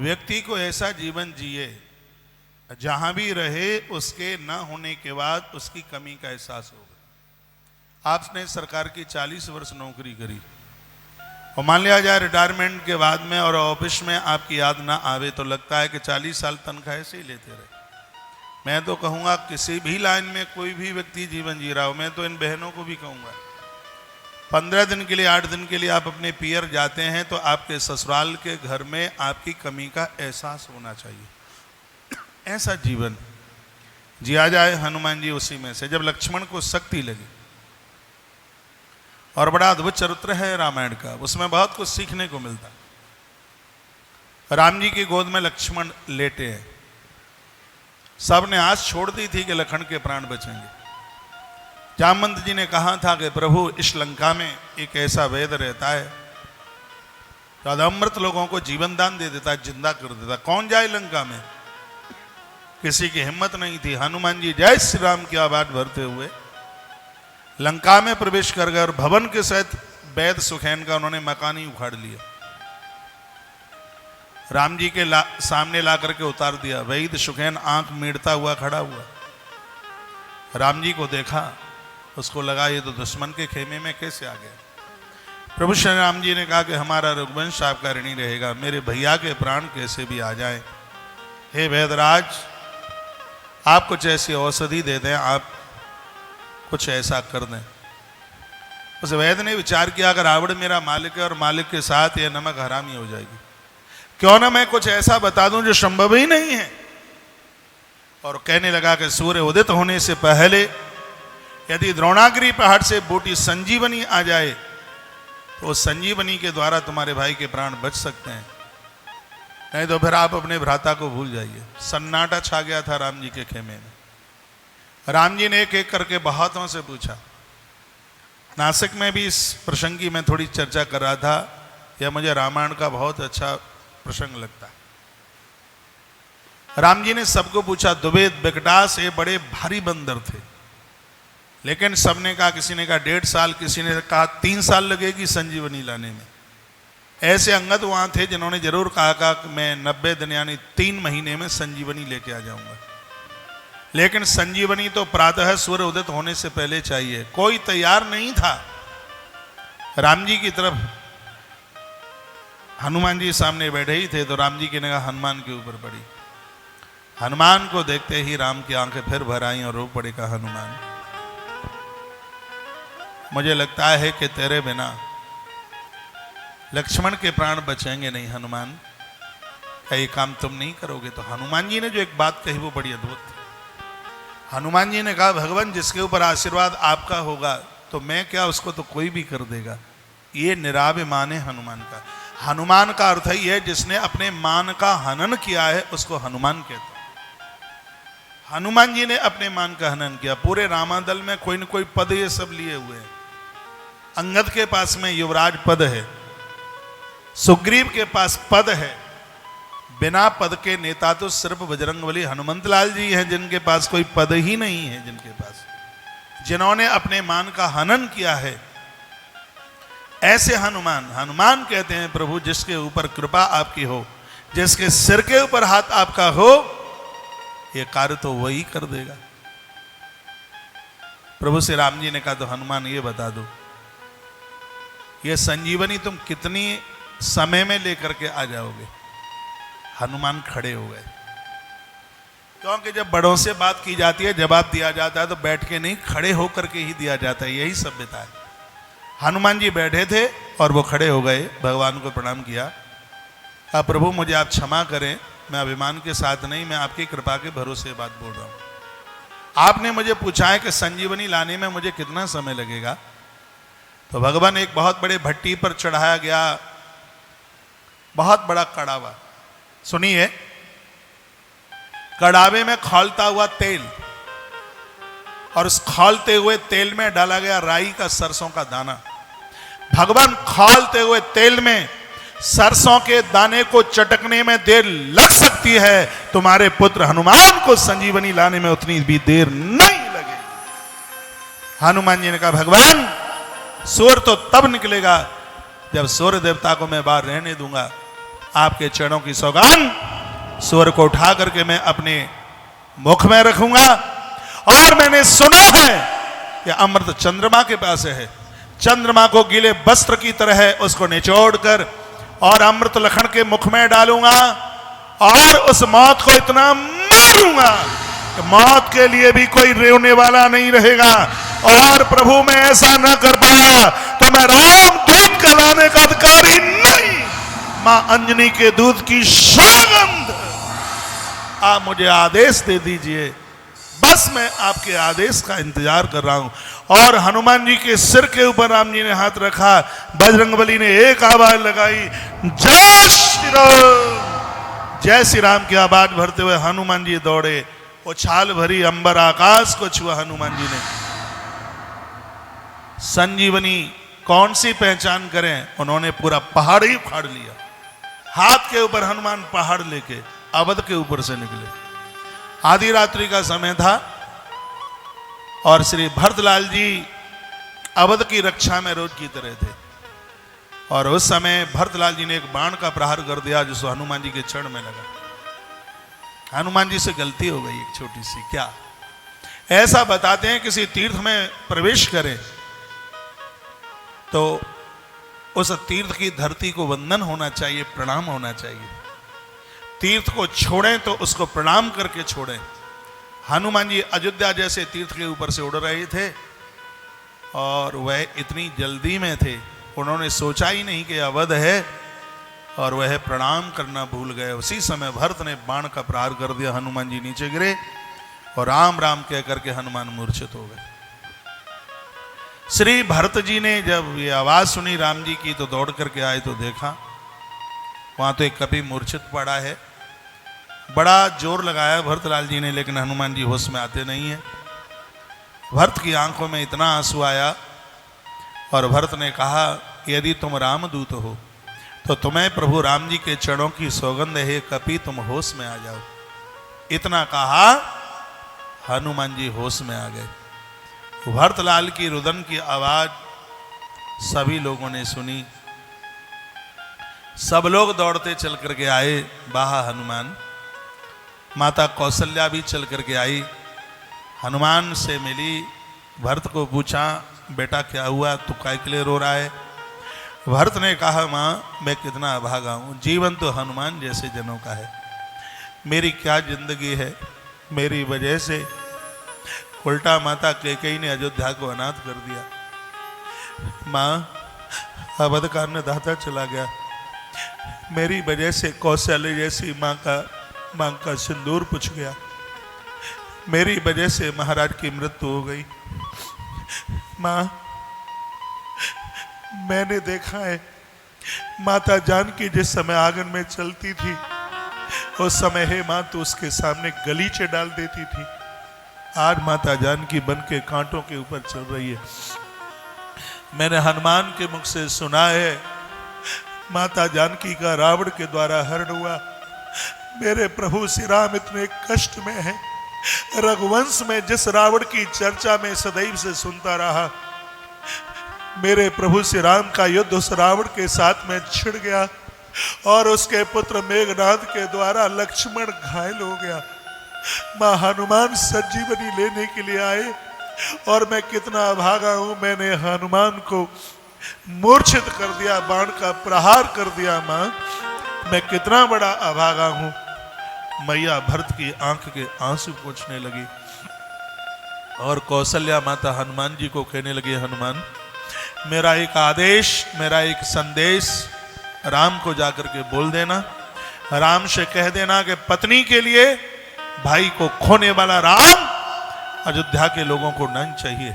व्यक्ति को ऐसा जीवन जिए जहां भी रहे उसके न होने के बाद उसकी कमी का एहसास होगा। आपने सरकार की 40 वर्ष नौकरी करी और मान लिया जाए रिटायरमेंट के बाद में और ऑफिस में आपकी याद ना आवे तो लगता है कि 40 साल तनख्वाह ऐसे ही लेते रहे। मैं तो कहूँगा किसी भी लाइन में कोई भी व्यक्ति जीवन जी रहा हो, मैं तो इन बहनों को भी कहूँगा 15 दिन के लिए 8 दिन के लिए आप अपने पियर जाते हैं तो आपके ससुराल के घर में आपकी कमी का एहसास होना चाहिए। ऐसा जीवन जिया जाए। हनुमान जी उसी में से। जब लक्ष्मण को शक्ति लगी, और बड़ा अद्भुत चरित्र है रामायण का, उसमें बहुत कुछ सीखने को मिलता। राम जी की गोद में लक्ष्मण लेटे हैं। सबने आस छोड़ दी थी कि लखन के प्राण बचेंगे। जामवंत जी ने कहा था कि प्रभु इस लंका में एक ऐसा वैद्य रहता है जो अमृत लोगों को जीवन दान दे देता, जिंदा कर देता, कौन जाए लंका में। किसी की हिम्मत नहीं थी। हनुमान जी जय श्री राम की आवाज भरते हुए लंका में प्रवेश कर गए और भवन के सहित वैद्य सुखैन का उन्होंने मकान ही उखाड़ लिया। राम जी के सामने ला करके उतार दिया। वैद्य सुखैन आंख मीड़ता हुआ खड़ा हुआ। राम जी को देखा, उसको लगा ये तो दुश्मन के खेमे में कैसे आ गया। प्रभु श्री राम जी ने कहा कि हमारा रघुवंश आपका ऋणी रहेगा, मेरे भैया के प्राण कैसे भी आ जाएं। हे वैद्यराज, आप कुछ ऐसी औषधि दे दें, आप कुछ ऐसा कर दें। उस वैद्य ने विचार किया अगर रावण मेरा मालिक है और मालिक के साथ यह नमक हरामी हो जाएगी, क्यों ना मैं कुछ ऐसा बता दूं जो संभव ही नहीं है। और कहने लगा कि सूर्य उदित होने से पहले यदि द्रोणागिरी पहाड़ से बूटी संजीवनी आ जाए तो उस संजीवनी के द्वारा तुम्हारे भाई के प्राण बच सकते हैं, नहीं तो फिर आप अपने भ्राता को भूल जाइए। सन्नाटा छा गया था राम जी के खेमे में। राम जी ने एक एक करके बहुतों से पूछा। नासिक में भी इस प्रसंग की मैं थोड़ी चर्चा कर रहा था। यह मुझे रामायण का बहुत अच्छा प्रसंग लगता है। राम जी ने सबको पूछा। दुबेद बिकटास ये बड़े भारी बंदर थे, लेकिन सबने कहा, किसी ने कहा 1.5 साल, किसी ने कहा 3 साल लगेगी संजीवनी लाने में। ऐसे अंगद वहां थे जिन्होंने जरूर कहा कि मैं 90 दिन यानी 3 महीने में संजीवनी लेके आ जाऊंगा। लेकिन संजीवनी तो प्रातः सूर्य उदित होने से पहले चाहिए। कोई तैयार नहीं था। राम जी की तरफ हनुमान जी सामने बैठे ही थे तो राम जी की निगाह हनुमान के ऊपर पड़ी। हनुमान को देखते ही राम की आंखें फिर भर आई और रो पड़े। कहा, हनुमान, मुझे लगता है कि तेरे बिना लक्ष्मण के प्राण बचेंगे नहीं। हनुमान, क्या ये काम तुम नहीं करोगे? तो हनुमान जी ने जो एक बात कही वो बड़ी अद्भुत थी। हनुमान जी ने कहा, भगवान जिसके ऊपर आशीर्वाद आपका होगा तो मैं क्या, उसको तो कोई भी कर देगा। ये निराभिमान है हनुमान का। हनुमान का अर्थ ही है जिसने अपने मान का हनन किया है, उसको हनुमान कहते हैं। हनुमान जी ने अपने मान का हनन किया। पूरे रामादल में कोई न कोई पद ये सब लिए हुए हैं। अंगद के पास में युवराज पद है, सुग्रीव के पास पद है। बिना पद के नेता तो सिर्फ बजरंगबली हनुमंत लाल जी हैं, जिनके पास कोई पद ही नहीं है। जिनके पास, जिन्होंने अपने मान का हनन किया है, ऐसे हनुमान। हनुमान कहते हैं प्रभु जिसके ऊपर कृपा आपकी हो, जिसके सिर के ऊपर हाथ आपका हो, ये कार्य तो वही कर देगा। प्रभु श्री राम जी ने कहा, तो हनुमान ये बता दो, ये संजीवनी तुम कितनी समय में लेकर के आ जाओगे? हनुमान खड़े हो गए, क्योंकि जब बड़ों से बात की जाती है, जवाब दिया जाता है तो बैठ के नहीं, खड़े होकर के ही दिया जाता है। यही सभ्यता है। हनुमान जी बैठे थे और वो खड़े हो गए, भगवान को प्रणाम किया। कहा, प्रभु मुझे आप क्षमा करें, मैं अभिमान के साथ नहीं, मैं आपकी कृपा के भरोसे बात बोल रहा हूं। आपने मुझे पूछा है कि संजीवनी लाने में मुझे कितना समय लगेगा। तो भगवान एक बहुत बड़े भट्टी पर चढ़ाया गया बहुत बड़ा कड़ावा। सुनिए, कड़ावे में खौलता हुआ तेल, और उस खौलते हुए तेल में डाला गया राई का सरसों का दाना। भगवान खौलते हुए तेल में सरसों के दाने को चटकने में देर लग सकती है, तुम्हारे पुत्र हनुमान को संजीवनी लाने में उतनी भी देर नहीं लगेगी। हनुमान जी ने कहा, भगवान सूर्य तो तब निकलेगा जब सूर्य देवता को मैं बाहर रहने दूंगा। आपके चरणों की सौगान, स्वर को उठा करके मैं अपने मुख में रखूंगा। और मैंने सुना है कि अमृत चंद्रमा के पास है, चंद्रमा को गीले वस्त्र की तरह उसको निचोड़ कर और अमृत लखन के मुख में डालूंगा और उस मौत को इतना मारूंगा कि मौत के लिए भी कोई रोने वाला नहीं रहेगा। और प्रभु मैं ऐसा न कर पाया तो मैं राम दूत का लाने का अधिकारी नहीं। मां अंजनी के दूध की सौगंध, आप मुझे आदेश दे दीजिए, बस मैं आपके आदेश का इंतजार कर रहा हूं। और हनुमान जी के सिर के ऊपर राम जी ने हाथ रखा, बजरंगबली ने एक आवाज लगाई, जय श्री राम। जय श्री राम की आवाज भरते हुए हनुमान जी दौड़े, उछाल भरी अंबर आकाश को छुआ हनुमान जी ने। संजीवनी कौन सी पहचान करें, उन्होंने पूरा पहाड़ ही उखाड़ लिया। हाथ के ऊपर हनुमान पहाड़ लेके अवध के ऊपर से निकले। आधी रात्रि का समय था और श्री भरतलाल जी अवध की रक्षा में रोज की तरह थे। और उस समय भरतलाल जी ने एक बाण का प्रहार कर दिया जो हनुमान जी के चरण में लगा। हनुमान जी से गलती हो गई एक छोटी सी। क्या ऐसा बताते हैं, किसी तीर्थ में प्रवेश करें तो उस तीर्थ की धरती को वंदन होना चाहिए, प्रणाम होना चाहिए। तीर्थ को छोड़ें तो उसको प्रणाम करके छोड़ें। हनुमान जी अयोध्या जैसे तीर्थ के ऊपर से उड़ रहे थे और वह इतनी जल्दी में थे, उन्होंने सोचा ही नहीं कि अवध है और वह प्रणाम करना भूल गए। उसी समय भरत ने बाण का प्रहार कर दिया, हनुमान जी नीचे गिरे और राम राम कह करके हनुमान मूर्छित हो गए। श्री भरत जी ने जब ये आवाज सुनी राम जी की तो दौड़ करके आए तो देखा वहां तो एक कपि मूर्छित पड़ा है। बड़ा जोर लगाया भरतलाल जी ने, लेकिन हनुमान जी होश में आते नहीं है। भरत की आंखों में इतना आंसू आया और भरत ने कहा, यदि तुम रामदूत हो तो तुम्हें प्रभु राम जी के चरणों की सौगंध है, कपि तुम होश में आ जाओ। इतना कहा, हनुमान जी होश में आ गए। भरतलाल की रुदन की आवाज सभी लोगों ने सुनी। सब लोग दौड़ते चल करके आए बाहा हनुमान। माता कौशल्या भी चल करके आई, हनुमान से मिली, भरत को पूछा, बेटा क्या हुआ, तू काय के लिए रो रहा है? भरत ने कहा, माँ मैं कितना अभागा हूँ, जीवन तो हनुमान जैसे जनों का है, मेरी क्या जिंदगी है। मेरी वजह से उल्टा माता कैकेयी ने अयोध्या को अनाथ कर दिया। माँ अवध का अन्नदाता चला गया, मेरी वजह से कौशल्य जैसी माँ का सिंदूर पुछ गया, मेरी वजह से महाराज की मृत्यु हो गई। माँ मैंने देखा है माता जानकी जिस समय आंगन में चलती थी उस समय हे माँ तो उसके सामने गलीचे डाल देती थी। आज माता जानकी बन के कांटों के ऊपर चल रही है। मैंने हनुमान के मुख से सुना है माता जानकी का रावण के द्वारा हरण हुआ। मेरे प्रभु श्री राम इतने कष्ट में है। रघुवंश में जिस रावण की चर्चा में सदैव से सुनता रहा, मेरे प्रभु श्री राम का युद्ध उस रावण के साथ में छिड़ गया और उसके पुत्र मेघनाद के द्वारा लक्ष्मण घायल हो गया। मां हनुमान संजीवनी लेने के लिए आए और मैं कितना अभागा हूं, मैंने हनुमान को मूर्छित कर दिया, बाण का प्रहार कर दिया। मां मैं कितना बड़ा अभागा हूं। मैया भरत की आंख के आंसू पोंछने लगी और कौशल्या माता हनुमान जी को कहने लगी, हनुमान मेरा एक आदेश, मेरा एक संदेश राम को जाकर के बोल देना। राम से कह देना कि पत्नी के लिए भाई को खोने वाला राम अयोध्या के लोगों को नहीं चाहिए।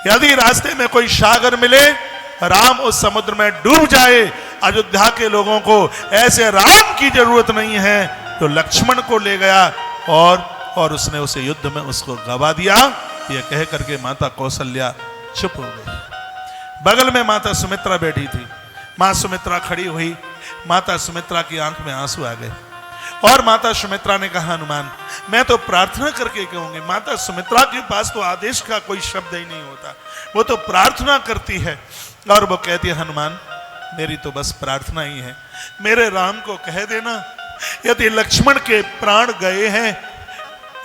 यदि रास्ते में कोई सागर मिले, राम उस समुद्र में डूब जाए, अयोध्या के लोगों को ऐसे राम की जरूरत नहीं है तो लक्ष्मण को ले गया और उसने उसे युद्ध में उसको गवा दिया। यह कह करके माता कौशल्या चुप हो गई। बगल में माता सुमित्रा बैठी थी। मां सुमित्रा खड़ी हुई, माता सुमित्रा की आंख में आंसू आ गए और माता सुमित्रा ने कहा, हनुमान मैं तो प्रार्थना करके कहूंगी। माता सुमित्रा के पास तो आदेश का कोई शब्द ही नहीं होता, वो तो प्रार्थना करती है और वो कहती है, हनुमान मेरी तो बस प्रार्थना ही है, मेरे राम को कह देना यदि लक्ष्मण के प्राण गए हैं,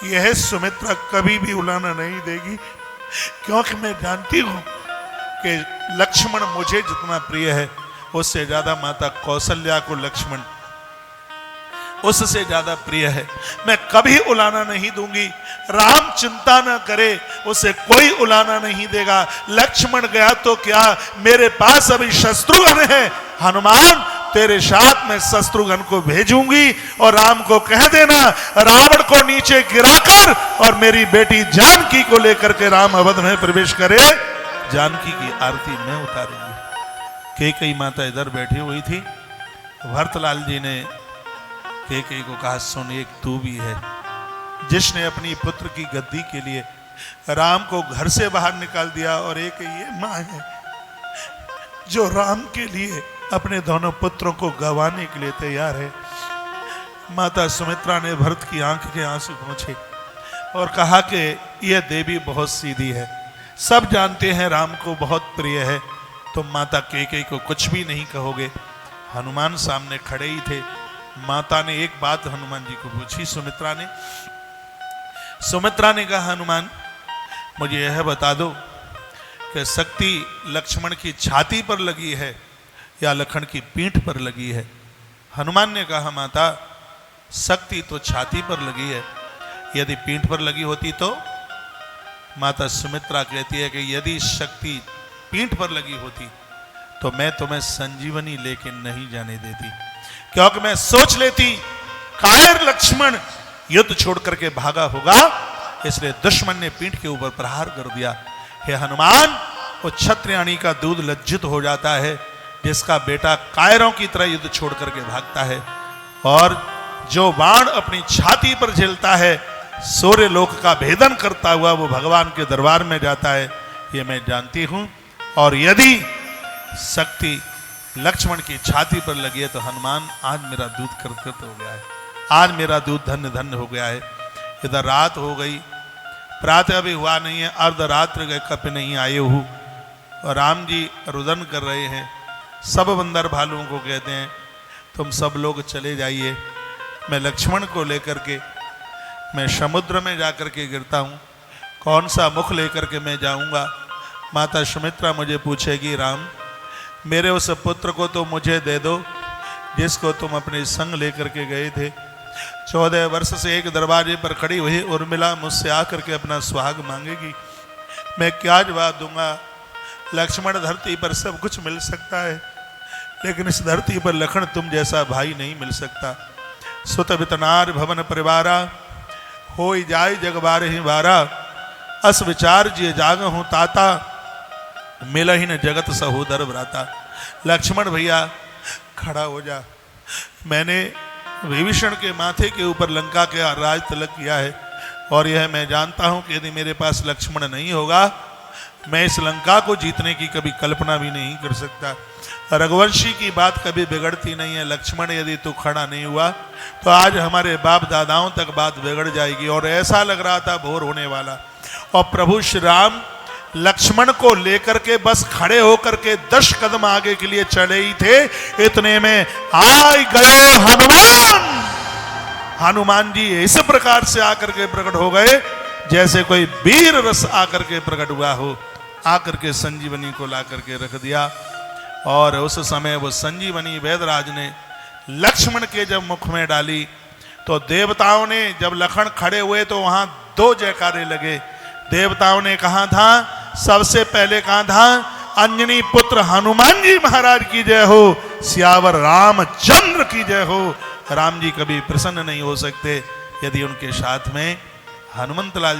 यह सुमित्रा कभी भी उलाना नहीं देगी, क्योंकि मैं जानती हूं कि लक्ष्मण मुझे जितना प्रिय है उससे ज्यादा माता कौशल्या को लक्ष्मण उससे ज्यादा प्रिय है। मैं कभी उलाना नहीं दूंगी। राम चिंता न करे, उसे कोई उलाना नहीं देगा। लक्ष्मण गया तो क्या, मेरे पास अभी शत्रुघ्न है। हनुमान तेरे साथ में शत्रुघ्न को भेजूंगी और राम को कह देना रावण को नीचे गिराकर और मेरी बेटी जानकी को लेकर के राम अवध में प्रवेश करे। जानकी की आरती मैं उतारूंगी। कैकेयी माता इधर बैठी हुई थी। भरतलाल जी ने कैकेयी को कहा, सुन, एक तू भी है जिसने अपनी पुत्र की गद्दी के लिए राम को घर से बाहर निकाल दिया, और एक ये मां है जो राम के लिए अपने दोनों पुत्रों को गंवाने के लिए तैयार है। माता सुमित्रा ने भरत की आंख के आंसू पोंछे और कहा कि यह देवी बहुत सीधी है, सब जानते हैं राम को बहुत प्रिय है, तुम माता कैकेयी को कुछ भी नहीं कहोगे। हनुमान सामने खड़े ही थे। माता ने एक बात हनुमान जी को पूछी, सुमित्रा ने कहा, हनुमान मुझे यह बता दो कि शक्ति लक्ष्मण की छाती पर लगी है या लखन की पीठ पर लगी है। हनुमान ने कहा, माता शक्ति तो छाती पर लगी है, यदि पीठ पर लगी होती तो। माता सुमित्रा कहती है कि यदि शक्ति पीठ पर लगी होती तो मैं तुम्हें संजीवनी लेके नहीं जाने देती, क्योंकि मैं सोच लेती कायर लक्ष्मण युद्ध छोड़ करके भागा होगा, इसलिए दुश्मन ने पीठ के ऊपर प्रहार कर दिया। हे हनुमान, वो क्षत्रियाणी का दूध लज्जित हो जाता है जिसका बेटा कायरों की तरह युद्ध छोड़ करके भागता है, और जो बाण अपनी छाती पर झेलता है सूर्य लोक का भेदन करता हुआ वो भगवान के दरबार में जाता है, ये मैं जानती हूं। और यदि शक्ति लक्ष्मण की छाती पर लगी है तो हनुमान आज मेरा दूध कृत हो गया है, आज मेरा दूध धन्य धन्य हो गया है। इधर रात हो गई, प्रातः अभी हुआ नहीं है, अर्धरात्र गए कप नहीं आए हो, और राम जी रुदन कर रहे हैं। सब बंदर भालुओं को कहते हैं तुम सब लोग चले जाइए, मैं लक्ष्मण को लेकर के मैं समुद्र में जाकर के गिरता हूँ, कौन सा मुख लेकर के मैं जाऊँगा। माता सुमित्रा मुझे पूछेगी, राम मेरे उस पुत्र को तो मुझे दे दो जिसको तुम अपने संग लेकर के गए थे। 14 वर्ष से एक दरवाजे पर खड़ी हुई उर्मिला मुझसे आकर के अपना सुहाग मांगेगी, मैं क्या जवाब दूंगा। लक्ष्मण धरती पर सब कुछ मिल सकता है, लेकिन इस धरती पर लखन तुम जैसा भाई नहीं मिल सकता। सुत वितनार भवन परिवारा, हो जाय जग बार ही बारा, अस विचार जिय जाग हूँ ताता, मिला ही न जगत सहोदर भ्राता। लक्ष्मण भैया खड़ा हो जा, मैंने विभीषण के माथे के ऊपर लंका के राज तिलक किया है, और यह मैं जानता हूं कि यदि मेरे पास लक्ष्मण नहीं होगा मैं इस लंका को जीतने की कभी कल्पना भी नहीं कर सकता। रघुवंशी की बात कभी बिगड़ती नहीं है। लक्ष्मण यदि तू खड़ा नहीं हुआ तो आज हमारे बाप दादाओं तक बात बिगड़ जाएगी, और ऐसा लग रहा था भोर होने वाला। और प्रभु श्री राम लक्ष्मण को लेकर के बस खड़े होकर के 10 कदम आगे के लिए चले ही थे, इतने में आए गए हनुमान। हनुमान जी इस प्रकार से आकर के प्रकट हो गए जैसे कोई वीर रस आकर के प्रकट हुआ हो, आकर के संजीवनी को ला करके रख दिया। और उस समय वो संजीवनी वेदराज ने लक्ष्मण के जब मुख में डाली तो देवताओं ने, जब लखन खड़े हुए तो वहां 2 जयकारे लगे। देवताओं ने कहा था, सबसे पहले कहा था अंजनी पुत्र हनुमान जी महाराज की जय हो, सियावर रामचंद्र की जय हो। राम जी कभी प्रसन्न नहीं हो सकते यदि उनके साथ में हनुमंत लाल